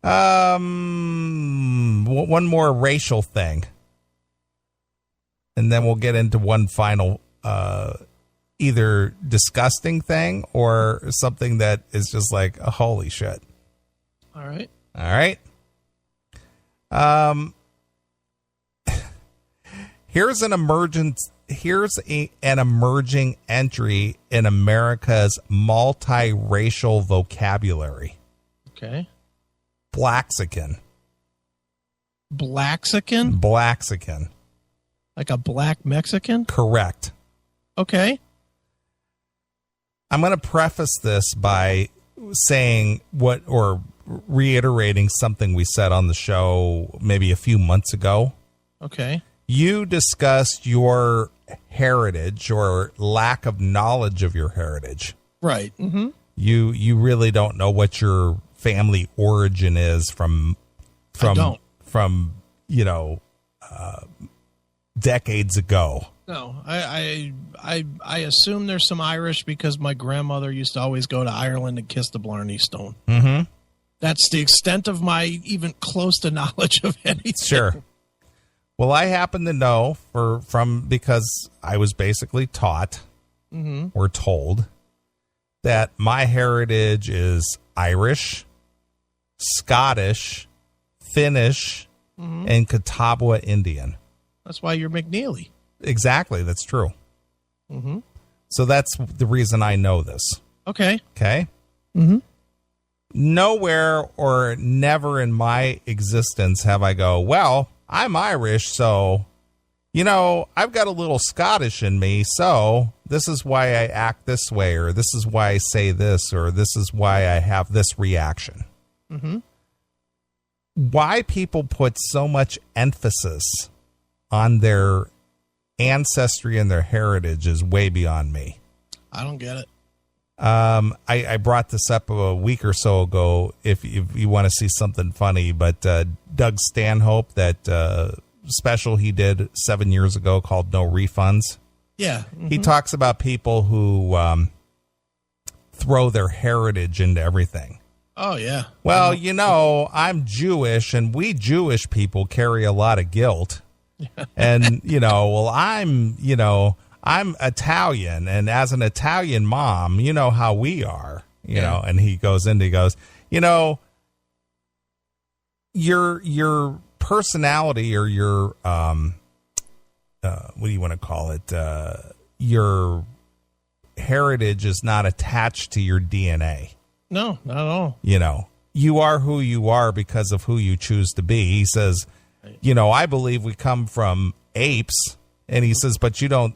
One more racial thing. And then we'll get into one final either disgusting thing or something that is just like, oh, holy shit. All right. All right. Here's an emerging entry in America's multiracial vocabulary. Okay. Blaxican. Blaxican? Blaxican. Like a black Mexican? Correct. Okay. I'm going to preface this by saying reiterating something we said on the show maybe a few months ago. Okay. You discussed your heritage or lack of knowledge of your heritage. Right. Mm-hmm. You really don't know what your family origin is from decades ago. No, I assume there's some Irish because my grandmother used to always go to Ireland and kiss the Blarney Stone. Mm-hmm. That's the extent of my even close to knowledge of anything. Sure. Well, I happen to know because I was basically taught or told that my heritage is Irish, Scottish, Finnish, and Catawba Indian. That's why you're McNeely. Exactly. That's true. Mm-hmm. So that's the reason I know this. Okay. Okay. Mm-hmm. Nowhere or never in my existence have I go, well, I'm Irish, so, I've got a little Scottish in me, so this is why I act this way, or this is why I say this, or this is why I have this reaction. Mm-hmm. Why people put so much emphasis on their ancestry and their heritage is way beyond me. I don't get it. I brought this up a week or so ago if you want to see something funny, but Doug Stanhope, that special he did 7 years ago called No Refunds. Yeah. Mm-hmm. He talks about people who throw their heritage into everything. Oh, yeah. Well, I'm Jewish, and we Jewish people carry a lot of guilt. And, I'm Italian, and as an Italian mom, you know how we are, know, and he goes, your personality or your, what do you want to call it? Your heritage is not attached to your DNA. No, not at all. You are who you are because of who you choose to be. He says, I believe we come from apes, and he says, but you don't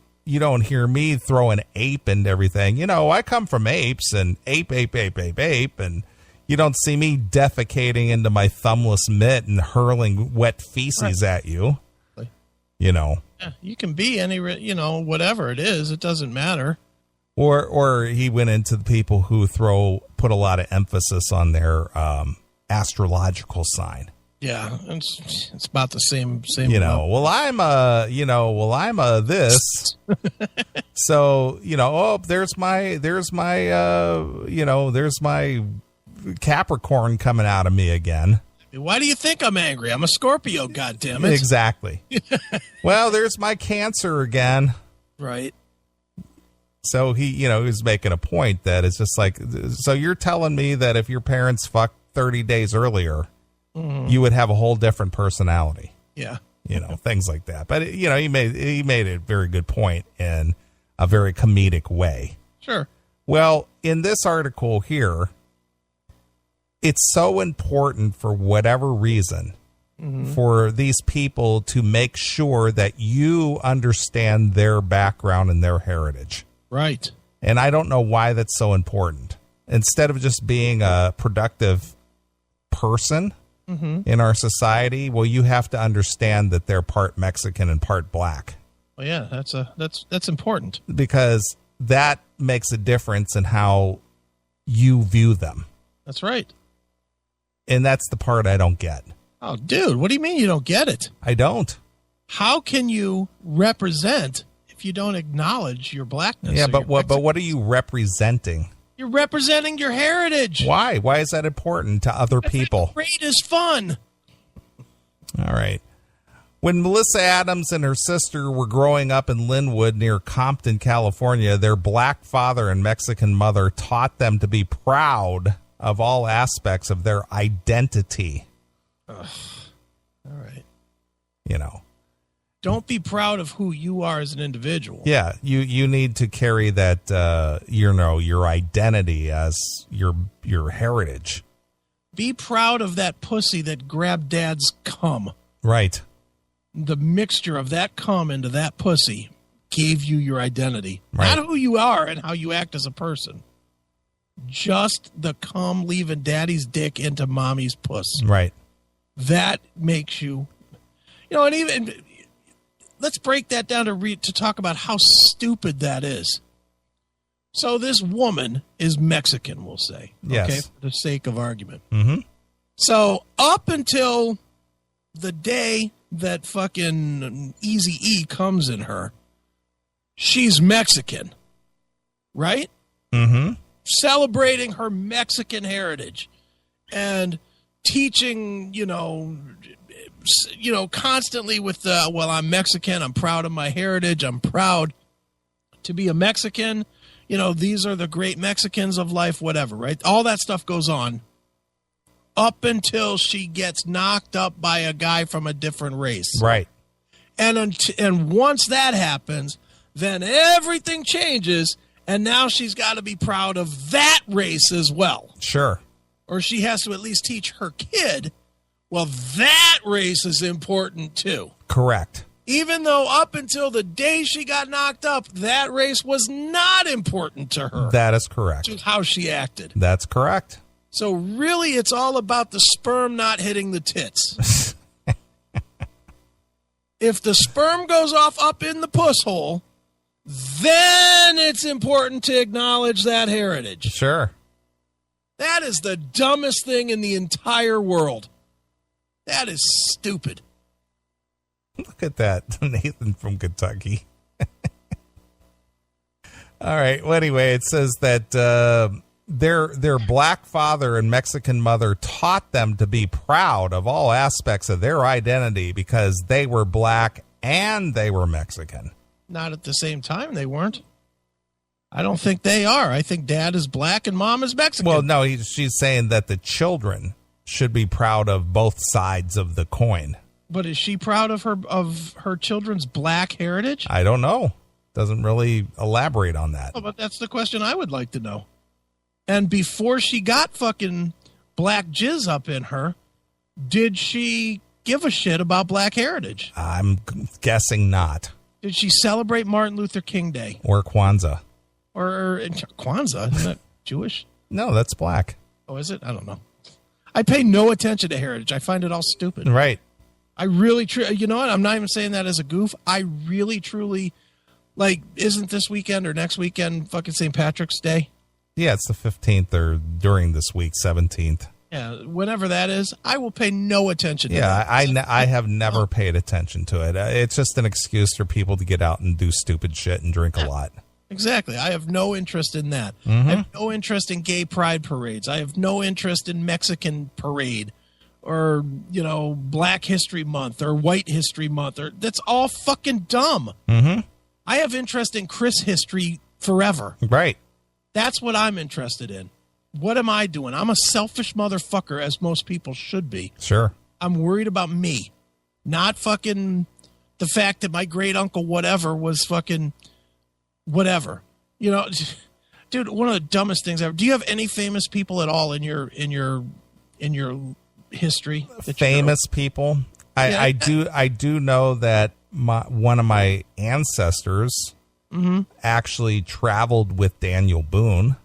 hear me throw an ape into everything. I come from apes and ape, and you don't see me defecating into my thumbless mitt and hurling wet feces at you. Yeah, you can be any, whatever it is. It doesn't matter. Or he went into the people who put a lot of emphasis on their astrological sign. Yeah, it's about the same. I'm a this. So, there's my Capricorn coming out of me again. Why do you think I'm angry? I'm a Scorpio, goddammit. Exactly. Well, there's my Cancer again. Right. So he was making a point that it's just like, so you're telling me that if your parents fucked 30 days earlier, you would have a whole different personality. Yeah. Things like that. But, he made a very good point in a very comedic way. Sure. Well, in this article here, it's so important for whatever reason for these people to make sure that you understand their background and their heritage. Right. And I don't know why that's so important. Instead of just being a productive person in our society, well, you have to understand that they're part Mexican and part black. Well, yeah, that's important. Because that makes a difference in how you view them. That's right. And that's the part I don't get. Oh, dude, what do you mean you don't get it? I don't. How can you represent if you don't acknowledge your blackness? Yeah, but what are you representing? You're representing your heritage. Why? Why is that important to other people? Great is fun. All right. When Melissa Adams and her sister were growing up in Linwood near Compton, California, their black father and Mexican mother taught them to be proud of all aspects of their identity. Ugh. All right. You know. Don't be proud of who you are as an individual. Yeah, you need to carry that, your identity as your heritage. Be proud of that pussy that grabbed dad's cum. Right. The mixture of that cum into that pussy gave you your identity. Right. Not who you are and how you act as a person. Just the cum leaving daddy's dick into mommy's puss. Right. That makes you, and even let's break that down to talk about how stupid that is. So this woman is Mexican, we'll say. Yes. Okay, for the sake of argument. Mm-hmm. So up until the day that fucking Eazy-E comes in her, she's Mexican, right? Mm-hmm. Celebrating her Mexican heritage and teaching, constantly with I'm Mexican, I'm proud of my heritage, I'm proud to be a Mexican, these are the great Mexicans of life, whatever, right? All that stuff goes on up until she gets knocked up by a guy from a different race. Right. And once that happens, then everything changes, and now she's got to be proud of that race as well. Sure. Or she has to at least teach her kid, well, that race is important too. Correct. Even though up until the day she got knocked up, that race was not important to her. That is correct. To how she acted. That's correct. So really, it's all about the sperm not hitting the tits. If the sperm goes off up in the puss hole, then it's important to acknowledge that heritage. Sure. That is the dumbest thing in the entire world. That is stupid. Look at that, Nathan from Kentucky. All right. Well, anyway, it says that their black father and Mexican mother taught them to be proud of all aspects of their identity because they were black and they were Mexican. Not at the same time, they weren't. I don't think they are. I think dad is black and mom is Mexican. Well, no, she's saying that the children should be proud of both sides of the coin. But is she proud of her children's black heritage? I don't know. Doesn't really elaborate on that. Oh, but that's the question I would like to know. And before she got fucking black jizz up in her, did she give a shit about black heritage? I'm guessing not. Did she celebrate Martin Luther King Day? Or Kwanzaa. Or Kwanzaa? Isn't that Jewish? No, that's black. Oh, is it? I don't know. I pay no attention to heritage. I find it all stupid. Right. I really, you know what? I'm not even saying that as a goof. I really, truly, isn't this weekend or next weekend fucking St. Patrick's Day? Yeah, it's the 15th or during this week, 17th. Yeah, whenever that is, I will pay no attention to that. I have never paid attention to it. It's just an excuse for people to get out and do stupid shit and drink a lot. Exactly. I have no interest in that. Mm-hmm. I have no interest in gay pride parades. I have no interest in Mexican parade or, Black History Month or White History Month. That's all fucking dumb. Mm-hmm. I have interest in Chris history forever. Right. That's what I'm interested in. What am I doing? I'm a selfish motherfucker, as most people should be. Sure. I'm worried about me, not fucking the fact that my great uncle whatever was fucking whatever. Dude, one of the dumbest things ever. Do you have any famous people at all in your history? Famous people? I do know that one of my ancestors actually traveled with Daniel Boone.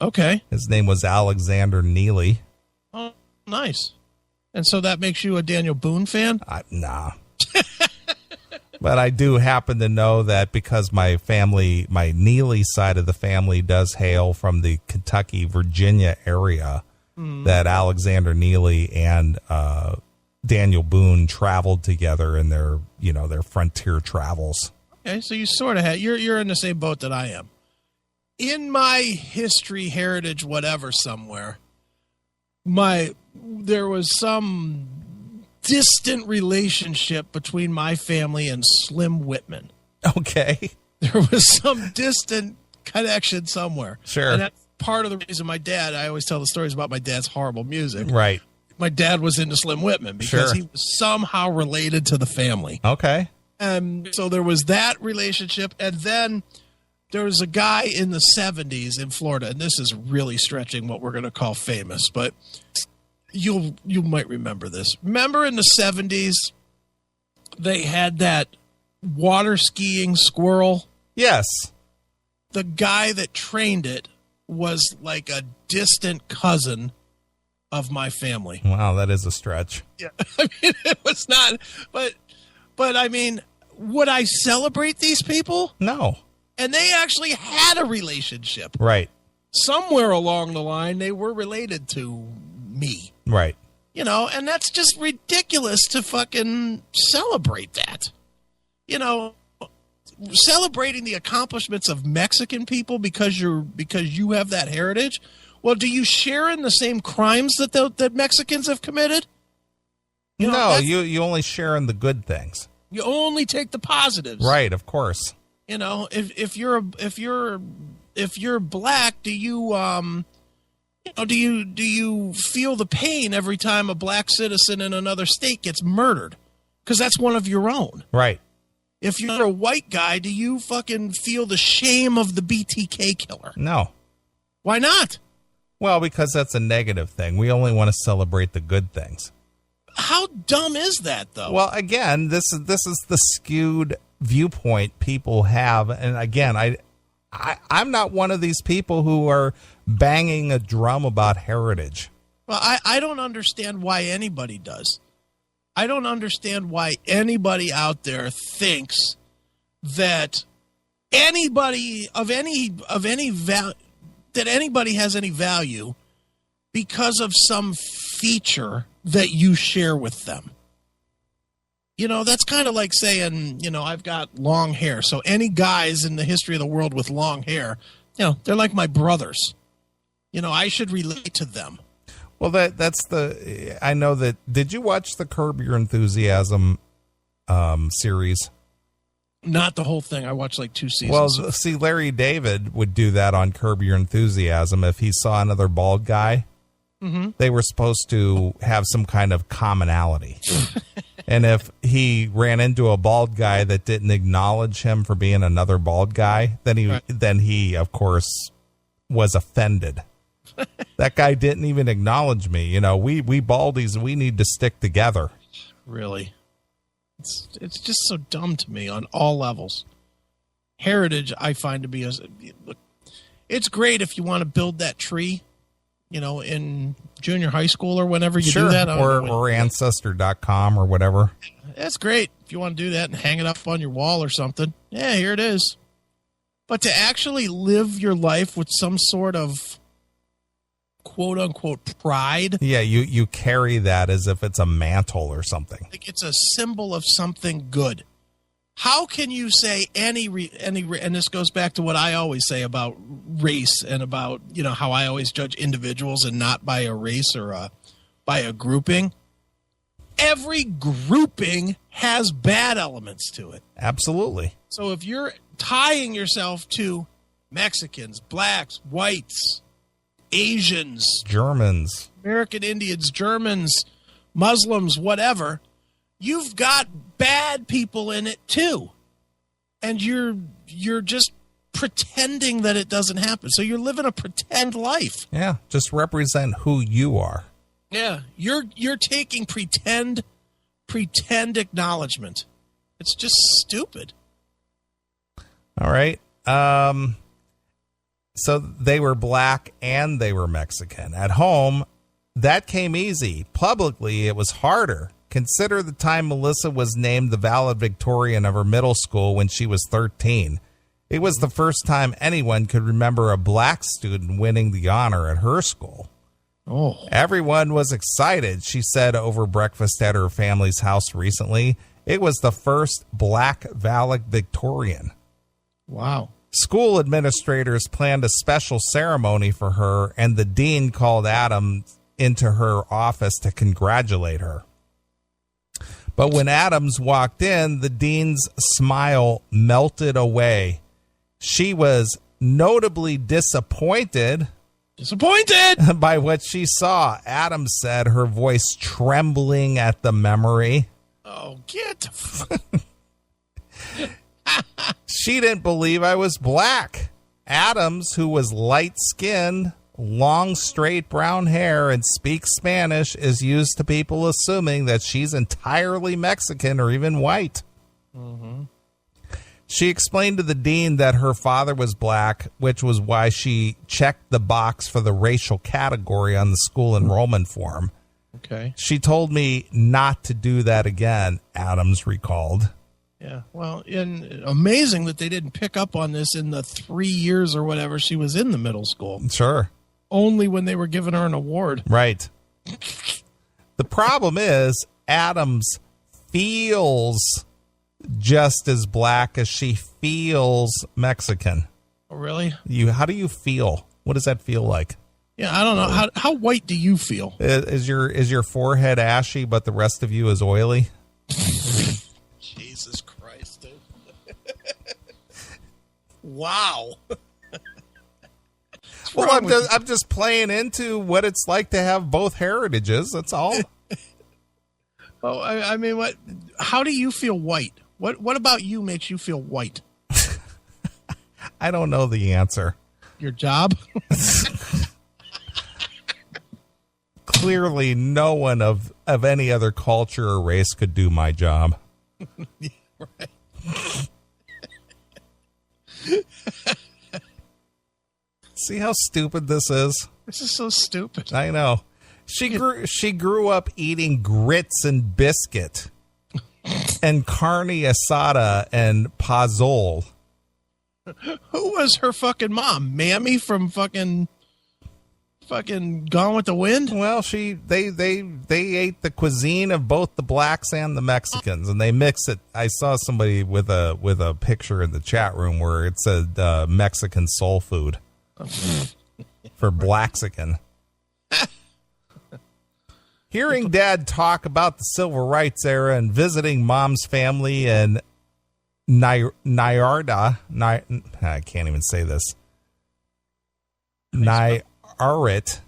Okay. His name was Alexander Neeley. Oh, nice. And so that makes you a Daniel Boone fan? Nah. But I do happen to know that because my Neeley side of the family does hail from the Kentucky, Virginia area, that Alexander Neeley and Daniel Boone traveled together in their frontier travels. Okay, so you sort of you're in the same boat that I am. in my history, heritage, whatever, somewhere, there was some distant relationship between my family and Slim Whitman. Okay. There was some distant connection somewhere. Sure. And that's part of the reason I always tell the stories about my dad's horrible music. Right. My dad was into Slim Whitman because he was somehow related to the family. Okay. And so there was that relationship. And then there was a guy in the 70s in Florida, and this is really stretching what we're going to call famous, but you might remember this. Remember in the 70s, they had that water skiing squirrel? Yes. The guy that trained it was like a distant cousin of my family. Wow, that is a stretch. Yeah. I mean, it was not, but I mean, would I celebrate these people? No. And they actually had a relationship. Right. Somewhere along the line, they were related to me. Right. You know, and that's just ridiculous to fucking celebrate that. You know, celebrating the accomplishments of Mexican people because you have that heritage. Well, do you share in the same crimes that Mexicans have committed? No, you only share in the good things. You only take the positives. Right, of course. You know, if you're black, do you do you feel the pain every time a black citizen in another state gets murdered? Because that's one of your own. Right. If you're a white guy, do you fucking feel the shame of the BTK killer? No. Why not? Well, because that's a negative thing. We only want to celebrate the good things. How dumb is that, though? Well, again, this is the skewed viewpoint people have, and again, I'm not one of these people who are banging a drum about heritage. Well, I don't understand why anybody does. I don't understand why anybody out there thinks that anybody that anybody has any value because of some feature that you share with them. You know, that's kind of like saying, you know, I've got long hair. So any guys in the history of the world with long hair, you know, they're like my brothers. You know, I should relate to them. Well, I know that. Did you watch the Curb Your Enthusiasm series? Not the whole thing. I watched like 2 seasons. Well, see, Larry David would do that on Curb Your Enthusiasm. If he saw another bald guy, they were supposed to have some kind of commonality. And if he ran into a bald guy that didn't acknowledge him for being another bald guy, then he, of course, was offended. That guy didn't even acknowledge me. You know, we baldies, we need to stick together. Really? It's just so dumb to me on all levels. Heritage, I find to be it's great if you want to build that tree, you know, in junior high school or whenever you do that. Or Ancestor.com or whatever. That's great if you want to do that and hang it up on your wall or something. Yeah, here it is. But to actually live your life with some sort of quote unquote pride. Yeah, you carry that as if it's a mantle or something. Like it's a symbol of something good. How can you say any and this goes back to what I always say about race and about, you know, how I always judge individuals and not by a race or by a grouping. Every grouping has bad elements to it. Absolutely. So if you're tying yourself to Mexicans, blacks, whites, Asians, Germans, American Indians, Germans, Muslims, whatever, you've got bad people in it too. And you're just pretending that it doesn't happen. So you're living a pretend life. Yeah, just represent who you are. Yeah, you're taking pretend acknowledgement. It's just stupid. All right. So they were black and they were Mexican. At home, that came easy. Publicly, it was harder. Consider the time Melissa was named the valedictorian of her middle school when she was 13. It was the first time anyone could remember a black student winning the honor at her school. Oh. Everyone was excited, she said over breakfast at her family's house recently. It was the first black valedictorian. Wow. School administrators planned a special ceremony for her, and the dean called Adams into her office to congratulate her. But when Adams walked in, the dean's smile melted away. She was notably disappointed by what she saw. Adams said, her voice trembling at the memory. Oh, get. She didn't believe I was black. Adams, who was light-skinned, long, straight brown hair, and speaks Spanish, is used to people assuming that she's entirely Mexican or even white. Mm-hmm. She explained to the dean that her father was black, which was why she checked the box for the racial category on the school enrollment form. Okay. She told me not to do that again, Adams recalled. Yeah, well, and amazing that they didn't pick up on this in the 3 years or whatever she was in the middle school. Sure. Only when they were giving her an award. Right. The problem is Adams feels just as black as she feels Mexican. Oh, really? How do you feel? What does that feel like? Yeah, I don't know. How white do you feel? Is your forehead ashy, but the rest of you is oily? Jesus Christ, dude. Wow. Well, I'm just playing into what it's like to have both heritages. That's all. Oh, I mean, what? How do you feel white? What about you makes you feel white? I don't know the answer. Your job? Clearly, no one of any other culture or race could do my job. Yeah, right. See how stupid this is? This is so stupid. I know. She grew up eating grits and biscuit and carne asada and pozole. Who was her fucking mom? Mammy from fucking Gone with the Wind? Well, they ate the cuisine of both the blacks and the Mexicans, and they mix it. I saw somebody with a picture in the chat room where it said Mexican soul food for Blaxican. Hearing Dad talk about the civil rights era and visiting Mom's family in Nayarit, I can't even say this. Nayarit,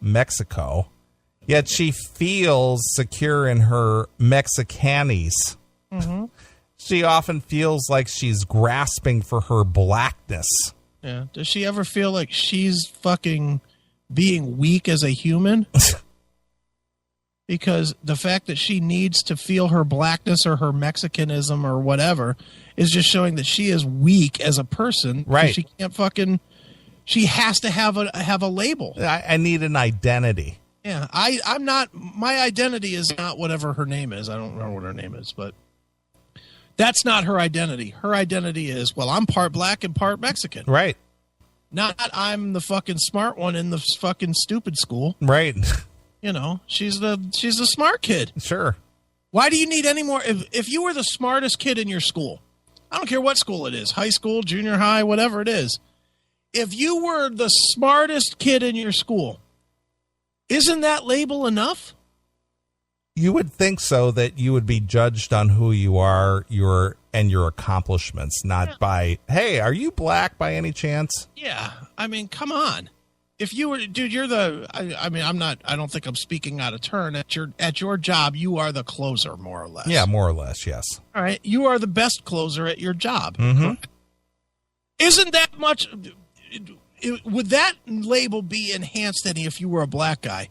Mexico. Yet she feels secure in her Mexicanese. Mm-hmm. She often feels like she's grasping for her blackness. Yeah. Does she ever feel like she's fucking being weak as a human? Because the fact that she needs to feel her blackness or her Mexicanism or whatever is just showing that she is weak as a person. Right. She can't fucking. She has to have a label. I need an identity. Yeah, I'm not. My identity is not whatever her name is. I don't remember what her name is, but that's not her identity. Her identity is, well, I'm part black and part Mexican. Right. Not I'm the fucking smart one in the fucking stupid school. Right. You know, she's the smart kid. Sure. Why do you need any more? If you were the smartest kid in your school, I don't care what school it is, high school, junior high, whatever it is. If you were the smartest kid in your school, isn't that label enough? You would think so, that you would be judged on who you are, your accomplishments, not by, hey, are you black by any chance? Yeah. I mean, come on. If you were, dude, you're the, I don't think I'm speaking out of turn. At your job, you are the closer, more or less. Yeah, more or less, yes. All right. You are the best closer at your job. Mm-hmm. Isn't that much, would that label be enhanced any if you were a black guy?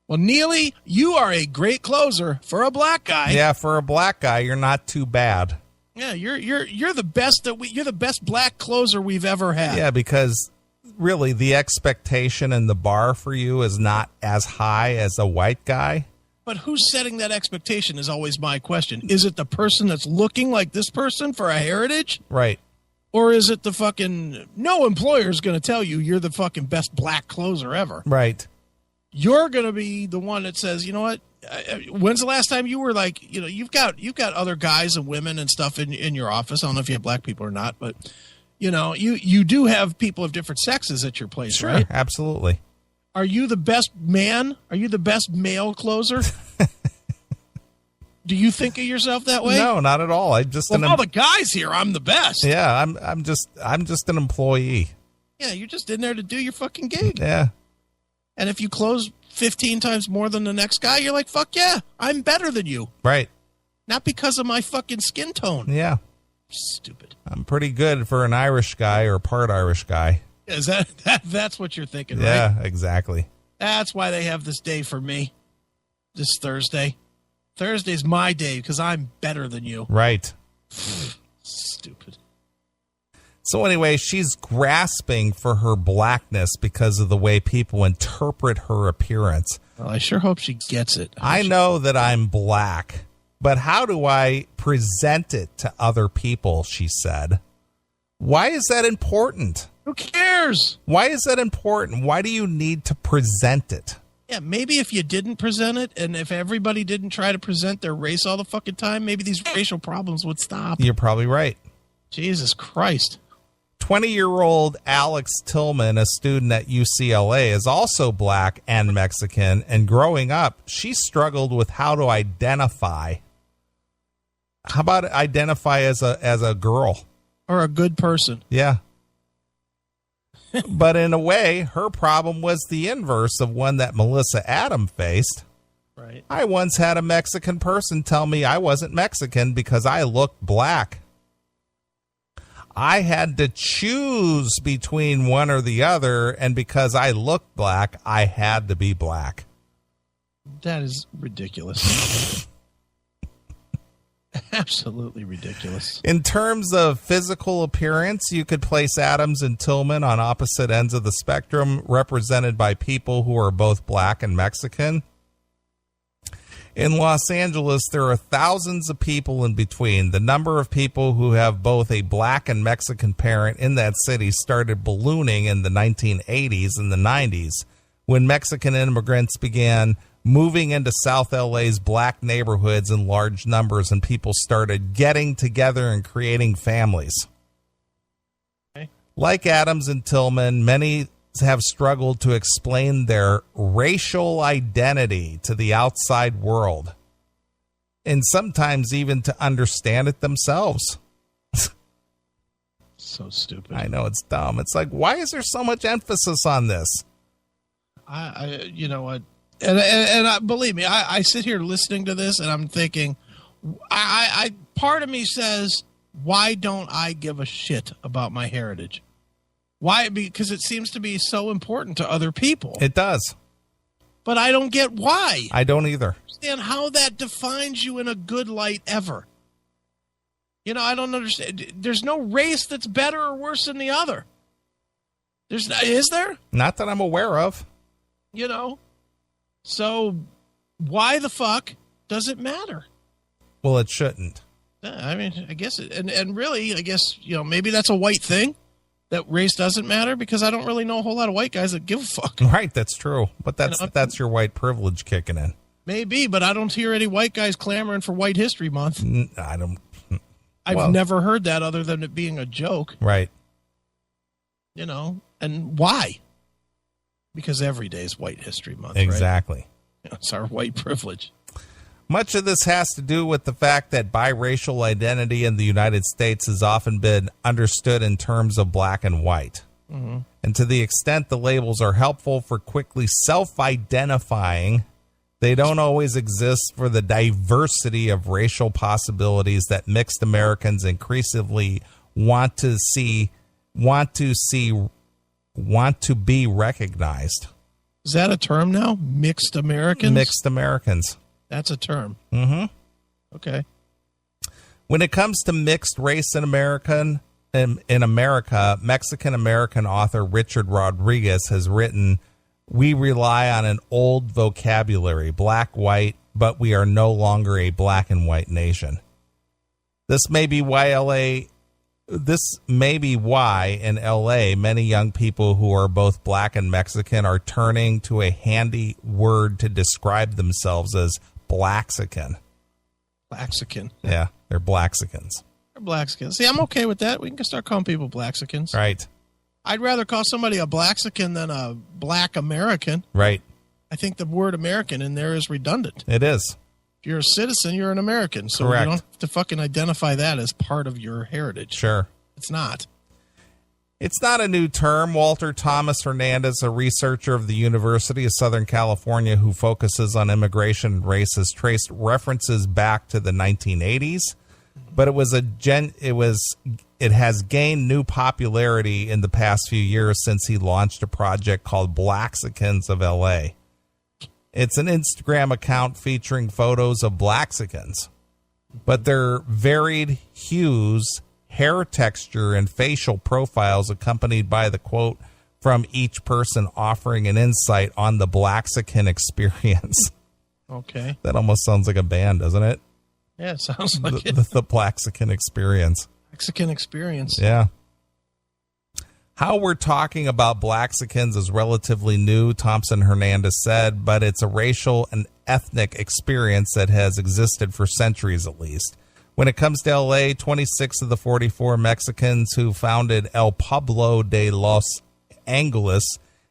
Well, Neeley, you are a great closer for a black guy. Yeah, for a black guy, you're not too bad. Yeah, you're the best you're the best black closer we've ever had. Yeah, because really the expectation and the bar for you is not as high as a white guy. But who's setting that expectation is always my question. Is it the person that's looking like this person for a heritage? Right. Or is it the fucking, no employer is going to tell you you're the fucking best black closer ever. Right. You're going to be the one that says, you know what? When's the last time you were like, you've got other guys and women and stuff in your office. I don't know if you have black people or not, but You know, you do have people of different sexes at your place, Sure, right? absolutely. Are you the best man? Are you the best male closer? Do you think of yourself that way? No, not at all. I just all the guys here, I'm the best. Yeah, I'm just an employee. Yeah, you're just in there to do your fucking gig. Yeah. And if you close 15 times more than the next guy, you're like, fuck yeah, I'm better than you. Right. Not because of my fucking skin tone. Yeah. Stupid. I'm pretty good for an Irish guy or part Irish guy. Is that's what you're thinking, right? Yeah, exactly. That's why they have this day for me. This Thursday. Thursday's my day because I'm better than you. Right. Stupid. So anyway, she's grasping for her blackness because of the way people interpret her appearance. Well, I sure hope she gets it. I know that I'm black, but how do I present it to other people, she said. Why is that important? Who cares? Why is that important? Why do you need to present it? Yeah, maybe if you didn't present it and if everybody didn't try to present their race all the fucking time, maybe these racial problems would stop. You're probably right. Jesus Christ. 20-year-old Alex Tillman, a student at UCLA, is also black and Mexican, and growing up, she struggled with how to identify. How about identify as a girl? Or a good person. Yeah. But in a way, her problem was the inverse of one that Melissa Adam faced. Right. I once had a Mexican person tell me I wasn't Mexican because I looked black. I had to choose between one or the other, and because I looked black, I had to be black. That is ridiculous. Absolutely ridiculous. In terms of physical appearance, you could place Adams and Tillman on opposite ends of the spectrum, represented by people who are both black and Mexican. In Los Angeles, there are thousands of people in between. The number of people who have both a black and Mexican parent in that city started ballooning in the 1980s and the 90s, when Mexican immigrants began moving into South LA's black neighborhoods in large numbers, and people started getting together and creating families. Okay. Like Adams and Tillman, many have struggled to explain their racial identity to the outside world, and sometimes even to understand it themselves. So stupid. I know, it's dumb. It's like, why is there so much emphasis on this? I you know what? And believe me, I sit here listening to this and I'm thinking, I part of me says, why don't I give a shit about my heritage? Why? Because it seems to be so important to other people. It does. But I don't get why. I don't either. Understand how that defines you in a good light ever. You know, I don't understand. There's no race that's better or worse than the other. Is there? Not that I'm aware of. You know? So why the fuck does it matter? Well, it shouldn't. I mean, I guess it, and really, I guess, you know, maybe that's a white thing, that race doesn't matter, because I don't really know a whole lot of white guys that give a fuck. Right, that's true. But that's your white privilege kicking in. Maybe, but I don't hear any white guys clamoring for White History Month. I've never heard that other than it being a joke. Right. You know, and why? Because every day is White History Month, exactly. Right? You know, it's our white privilege. Much of this has to do with the fact that biracial identity in the United States has often been understood in terms of black and white. Mm-hmm. And to the extent the labels are helpful for quickly self-identifying, they don't always exist for the diversity of racial possibilities that mixed Americans increasingly want to be recognized. Is that a term now? Mixed Americans? Mixed Americans. That's a term. Mm-hmm. Okay. When it comes to mixed race in America, Mexican-American author Richard Rodriguez has written, "We rely on an old vocabulary, black-white, but we are no longer a black and white nation." This may be why in LA many young people who are both black and Mexican are turning to a handy word to describe themselves as Blaxican. Blaxican. Yeah, they're Blaxicans. Blaxicans. See, I'm okay with that. We can start calling people Blaxicans. Right. I'd rather call somebody a Blaxican than a Black American. Right. I think the word American in there is redundant. It is. If you're a citizen, you're an American. So Correct. you don't have to fucking identify that as part of your heritage. Sure. It's not. It's not a new term. Walter Thomas Hernandez, a researcher of the University of Southern California who focuses on immigration and race, has traced references back to the 1980s, but it has gained new popularity in the past few years since he launched a project called Blaxicans of LA. It's an Instagram account featuring photos of Blaxicans, but their varied hues, hair texture, and facial profiles accompanied by the quote from each person offering an insight on the Blaxican experience. Okay. That almost sounds like a band, doesn't it? Yeah, it sounds like it. The Blaxican experience. Mexican experience. Yeah. How we're talking about Blaxicans is relatively new, Thompson Hernandez said, but it's a racial and ethnic experience that has existed for centuries at least. When it comes to LA, 26 of the 44 Mexicans who founded El Pueblo de Los Angeles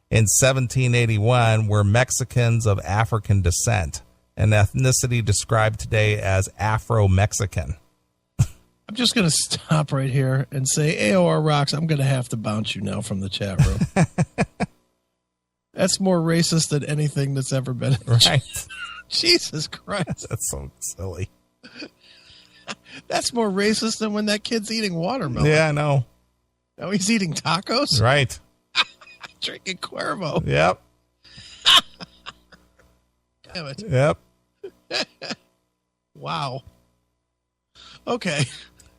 in 1781 were Mexicans of African descent, an ethnicity described today as Afro-Mexican. I'm just going to stop right here and say, AOR Rocks, I'm going to have to bounce you now from the chat room. That's more racist than anything that's ever been. Right. Jesus Christ. That's so silly. That's more racist than when that kid's eating watermelon. Yeah, I know. Now he's eating tacos? Right. Drinking Cuervo. Yep. Damn it. Yep. Wow. Okay.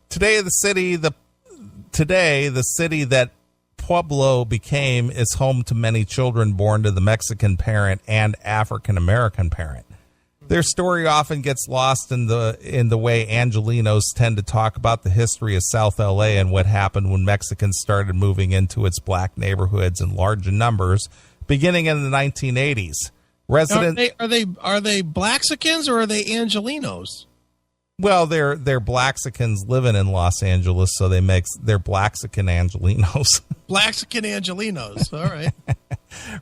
Today, the city that Pueblo became is home to many children born to the Mexican parent and African American parent. Their story often gets lost in the way Angelenos tend to talk about the history of South LA and what happened when Mexicans started moving into its black neighborhoods in large numbers, beginning in the 1980s. Are they Blaxicans or are they Angelenos? Well, they're Blaxicans living in Los Angeles, so they're Blaxican Angelenos. Blaxican Angelenos. All right.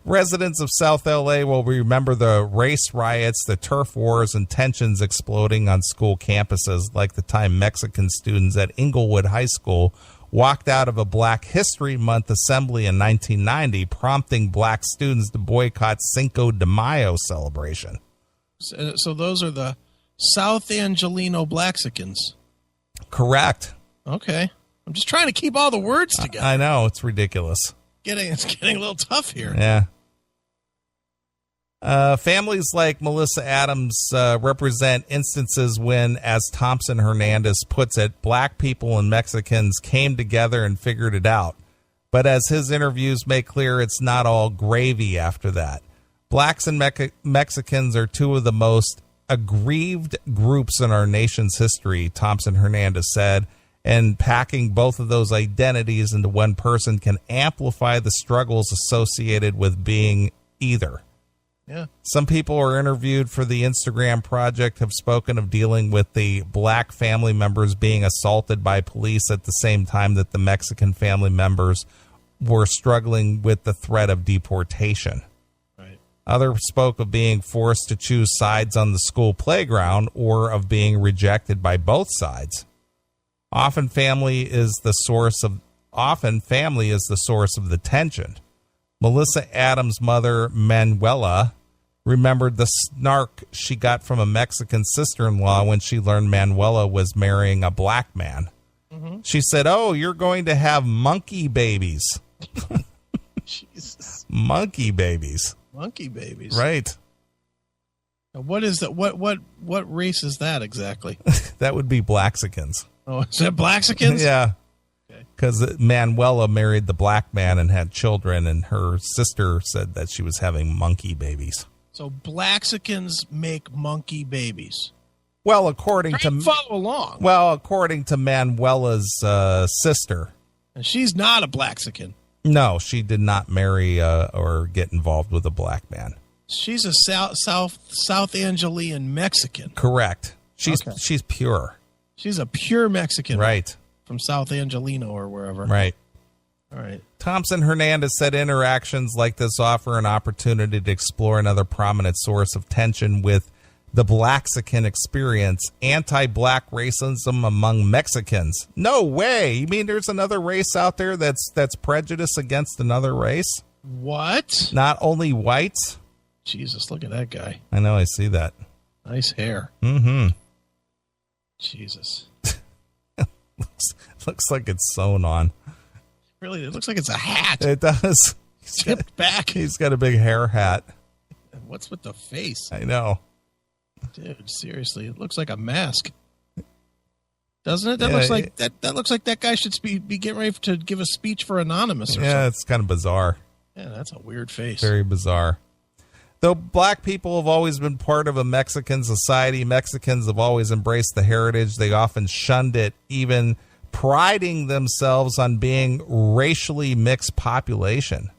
Residents of South LA will remember the race riots, the turf wars, and tensions exploding on school campuses, like the time Mexican students at Inglewood High School walked out of a Black History Month assembly in 1990, prompting black students to boycott Cinco de Mayo celebration. So those are the South Angelino Blaxicans. Correct. Okay. I'm just trying to keep all the words together. I know. It's ridiculous. It's getting a little tough here. Yeah. Families like Melissa Adams represent instances when, as Thompson Hernandez puts it, black people and Mexicans came together and figured it out. But as his interviews make clear, it's not all gravy after that. Blacks and Mexicans are two of the most aggrieved groups in our nation's history, Thompson Hernandez said, and packing both of those identities into one person can amplify the struggles associated with being either. Yeah. Some people who are interviewed for the Instagram project have spoken of dealing with the black family members being assaulted by police at the same time that the Mexican family members were struggling with the threat of deportation. Right. Others spoke of being forced to choose sides on the school playground or of being rejected by both sides. Often family is the source of the tension. Melissa Adams' mother, Manuela, remembered the snark she got from a Mexican sister-in-law when she learned Manuela was marrying a black man. Mm-hmm. She said, "Oh, you're going to have monkey babies." Jesus. Monkey babies. Monkey babies. Right. Now, what is that? What race is that exactly? That would be Blaxicans. Oh, is that Blaxicans? Yeah. Because Manuela married the black man and had children, and her sister said that she was having monkey babies. So Blaxicans make monkey babies. Well, according to follow along. Well, according to Manuela's sister, and she's not a Blaxican. No, she did not marry or get involved with a black man. She's a South Angelian Mexican. Correct. She's pure. She's a pure Mexican. Right. From South Angelino or wherever. Right. All right. Thompson Hernandez said interactions like this offer an opportunity to explore another prominent source of tension with the Blaxican experience, anti-black racism among Mexicans. No way. You mean there's another race out there that's prejudiced against another race? What? Not only whites? Jesus, look at that guy. I know, I see that. Nice hair. Mm-hmm. Jesus. Looks like it's sewn on. Really, it looks like it's a hat. It does. Tipped back. He's got a big hair hat. What's with the face? I know. Dude, seriously, it looks like a mask. Doesn't it? That Yeah, looks like that looks like that guy should be getting ready to give a speech for Anonymous or something. Yeah, it's kind of bizarre. Yeah, that's a weird face. Very bizarre. Though black people have always been part of a Mexican society, Mexicans have always embraced the heritage. They often shunned it, even priding themselves on being racially mixed population.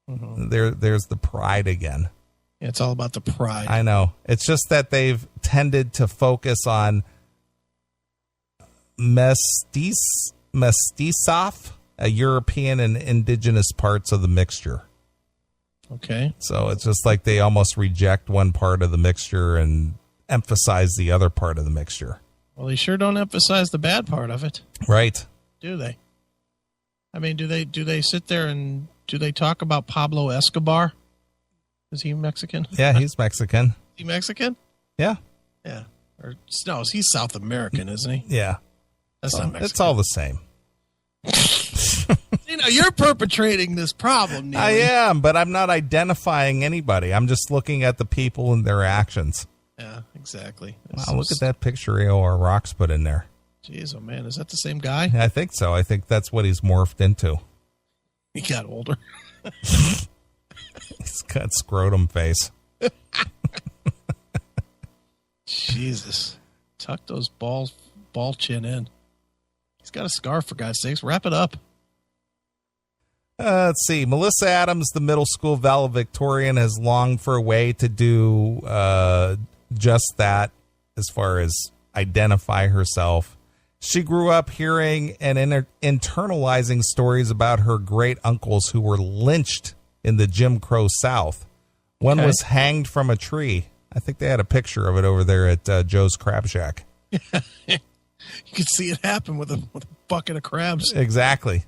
Mm-hmm. There's the pride again. Yeah, it's all about the pride. I know. It's just that they've tended to focus on mestizoff, a European and indigenous parts of the mixture. Okay. So it's just like they almost reject one part of the mixture and emphasize the other part of the mixture. Well, they sure don't emphasize the bad part of it. Right. Do they? I mean, do they sit there and do they talk about Pablo Escobar? Is he Mexican? Yeah, he's Mexican. Is he Mexican? Yeah. Yeah. Or no, he's South American, isn't he? Yeah. That's not Mexican. It's all the same. You're perpetrating this problem, Neeley. I am, but I'm not identifying anybody. I'm just looking at the people and their actions. Yeah, exactly. Wow, look at that picture A.O.R. Rocks put in there. Jeez, oh man, is that the same guy? I think so. I think that's what he's morphed into. He got older. He's got scrotum face. Jesus. Tuck those ball chin in. He's got a scarf, for God's sakes. Wrap it up. Let's see. Melissa Adams, the middle school valedictorian, has longed for a way to do just that as far as identify herself. She grew up hearing and internalizing stories about her great uncles who were lynched in the Jim Crow South. One was hanged from a tree. I think they had a picture of it over there at Joe's Crab Shack. You could see it happen with a bucket of crabs. Exactly.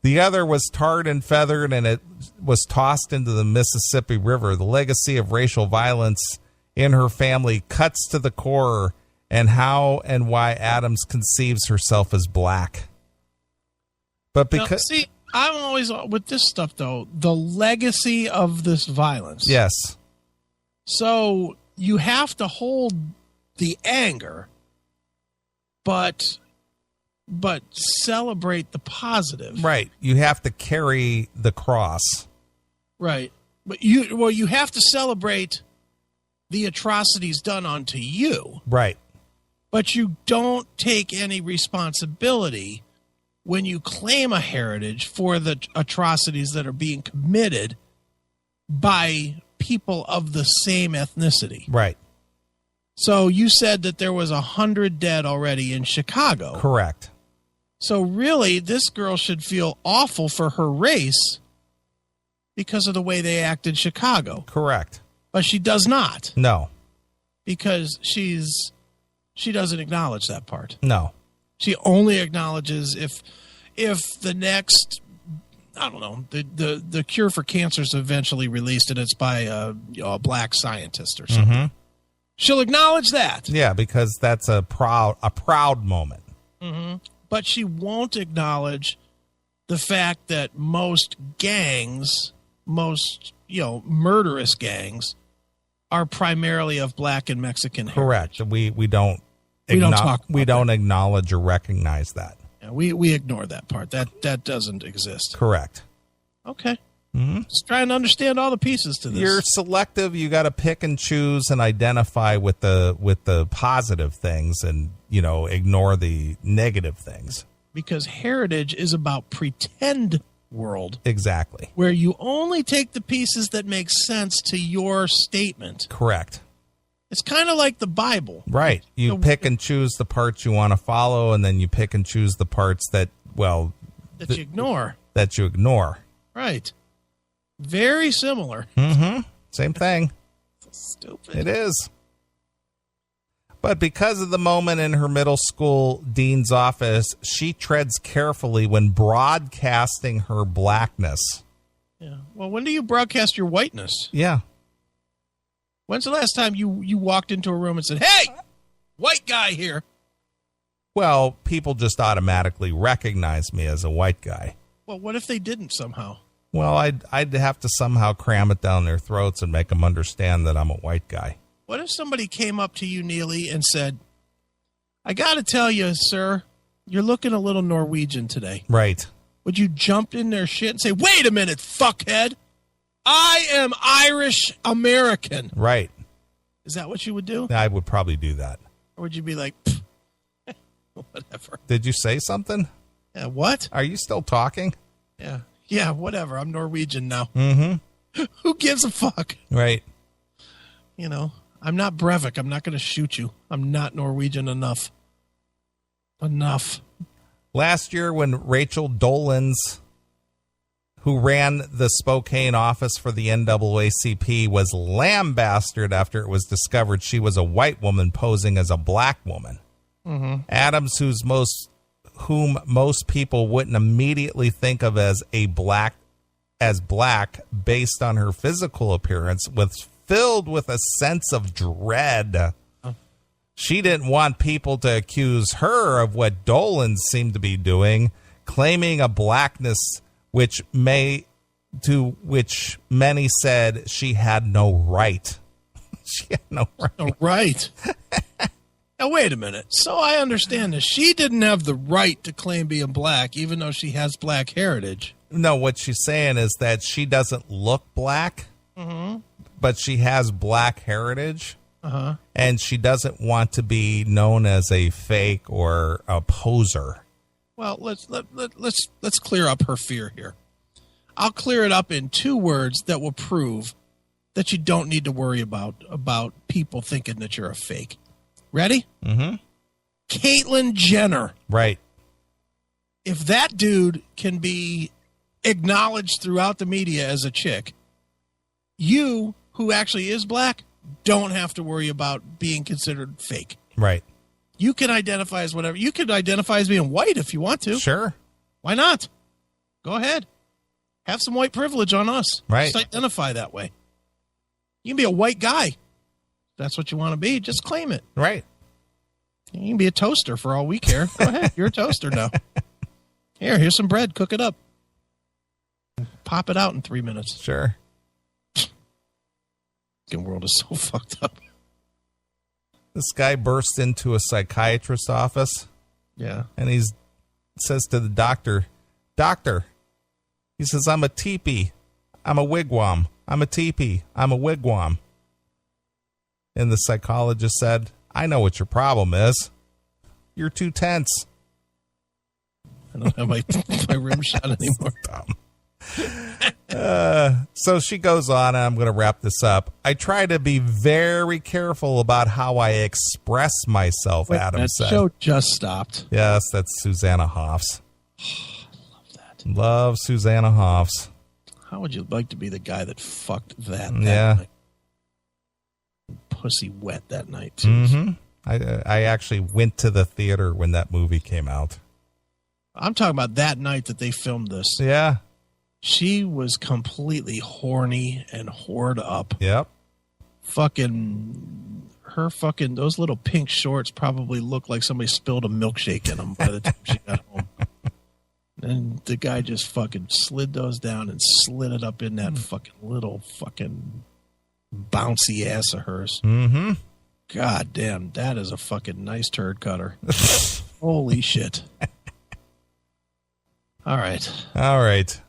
The other was tarred and feathered, and it was tossed into the Mississippi River. The legacy of racial violence in her family cuts to the core and how and why Adams conceives herself as black. But because... Now, see, I'm always, with this stuff, though, the legacy of this violence. Yes. So you have to hold the anger, but celebrate the positive. Right. You have to carry the cross. Right. But you have to celebrate the atrocities done onto you. Right. But you don't take any responsibility when you claim a heritage for the atrocities that are being committed by people of the same ethnicity. Right. So you said that there was 100 dead already in Chicago. Correct. So really, this girl should feel awful for her race because of the way they act in Chicago. Correct. But she does not. No. Because she doesn't acknowledge that part. No. She only acknowledges if the next, I don't know, the cure for cancer is eventually released and it's by a black scientist or something. Mm-hmm. She'll acknowledge that. Yeah, because that's a proud moment. Mm-hmm. But she won't acknowledge the fact that most gangs, murderous gangs, are primarily of black and Mexican heritage. Correct. We don't acknowledge or recognize that. Yeah, we ignore that part. That doesn't exist. Correct. Okay. Mm-hmm. Just trying to understand all the pieces to this. You're selective. You got to pick and choose and identify with the positive things and, ignore the negative things. Because heritage is about pretend world. Exactly. Where you only take the pieces that make sense to your statement. Correct. It's kind of like the Bible. Right. You pick and choose the parts you want to follow, and then you pick and choose the parts that, well... That you ignore. That you ignore. Right. Very similar. Mm-hmm. Same thing. Stupid. It is. But because of the moment in her middle school dean's office, she treads carefully when broadcasting her blackness. Yeah. Well, when do you broadcast your whiteness? Yeah. When's the last time you walked into a room and said, "Hey, white guy here"? Well, people just automatically recognize me as a white guy. Well, what if they didn't somehow? Well, I'd have to somehow cram it down their throats and make them understand that I'm a white guy. What if somebody came up to you, Neeley, and said, "I got to tell you, sir, you're looking a little Norwegian today." Right. Would you jump in their shit and say, "Wait a minute, fuckhead. I am Irish American"? Right. Is that what you would do? I would probably do that. Or would you be like, whatever? Did you say something? Yeah, what? Are you still talking? Yeah. Yeah, whatever. I'm Norwegian now. Mm-hmm. Who gives a fuck? Right. You know, I'm not Breivik. I'm not going to shoot you. I'm not Norwegian enough. Enough. Last year when Rachel Dolans, who ran the Spokane office for the NAACP, was lambasted after it was discovered she was a white woman posing as a black woman. Mm-hmm. Adams, whom most people wouldn't immediately think of as black based on her physical appearance, was filled with a sense of dread. She didn't want people to accuse her of what Dolan seemed to be doing, claiming a blackness which many said she had no right. She had no right. No right. Now, wait a minute. So I understand this. She didn't have the right to claim being black, even though she has black heritage. No, what she's saying is that she doesn't look black, Mm-hmm. but she has black heritage. Uh-huh. And she doesn't want to be known as a fake or a poser. Well, let's clear up her fear here. I'll clear it up in 2 words that will prove that you don't need to worry about people thinking that you're a fake. Ready? Mm-hmm. Caitlyn Jenner. Right. If that dude can be acknowledged throughout the media as a chick, you, who actually is black, don't have to worry about being considered fake. Right. You can identify as whatever. You can identify as being white if you want to. Sure. Why not? Go ahead. Have some white privilege on us. Right. Just identify that way. You can be a white guy. If that's what you want to be. Just claim it. Right. You can be a toaster for all we care. Go ahead. You're a toaster now. Here's some bread. Cook it up. Pop it out in 3 minutes. Sure. The world is so fucked up. This guy bursts into a psychiatrist's office. Yeah. And he says to the doctor, "Doctor," he says, "I'm a teepee. I'm a wigwam. I'm a teepee. I'm a wigwam." And the psychologist said, "I know what your problem is. You're too tense." I don't have my rim shot anymore. So she goes on, and I'm going to wrap this up. "I try to be very careful about how I express myself," Wait, Adam said. That show just stopped. Yes, that's Susanna Hoffs. I love that. Love Susanna Hoffs. How would you like to be the guy that fucked that Yeah. night? Pussy wet that night, too. Mm-hmm. I actually went to the theater when that movie came out. I'm talking about that night that they filmed this. Yeah. She was completely horny and whored up. Yep. Those little pink shorts probably looked like somebody spilled a milkshake in them by the time she got home. And the guy just fucking slid those down and slid it up in that fucking little fucking bouncy ass of hers. Mm-hmm. God damn, that is a fucking nice turd cutter. Holy shit. All right.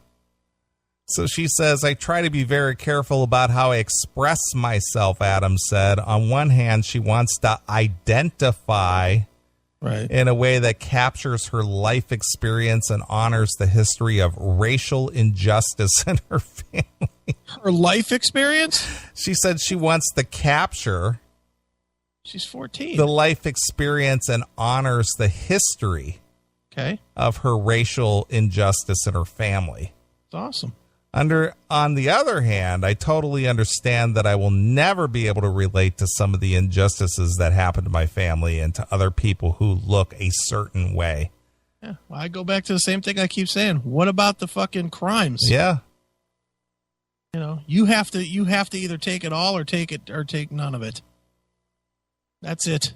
So she says, "I try to be very careful about how I express myself," Adams said. On one hand, she wants to identify in a way that captures her life experience and honors the history of racial injustice in her family. Her life experience? She said she wants to capture She's 14. the life experience and honors the history of her racial injustice in her family. It's awesome. On the other hand, I totally understand that I will never be able to relate to some of the injustices that happen to my family and to other people who look a certain way. Yeah, well, I go back to the same thing I keep saying. What about the fucking crimes? Yeah. You know, you have to either take it all or take none of it. That's it.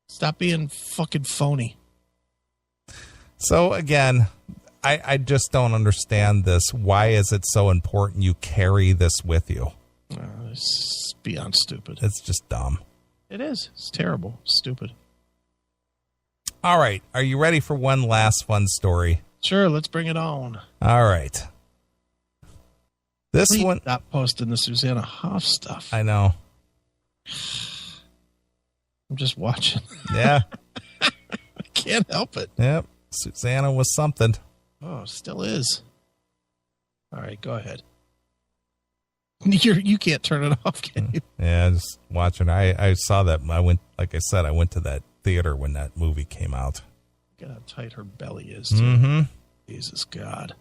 Stop being fucking phony. So again, I just don't understand this. Why is it so important you carry this with you? It's beyond stupid. It's just dumb. It is. It's terrible. Stupid. All right. Are you ready for one last fun story? Sure. Let's bring it on. All right. This Please one. Stop posting the Susanna Hoff stuff. I know. I'm just watching. Yeah. I can't help it. Yep. Susanna was something. Oh, still is. All right, go ahead. You can't turn it off, can you? Yeah, just watching. I saw that. I went to that theater when that movie came out. Look at how tight her belly is, too. Mm-hmm. Jesus God.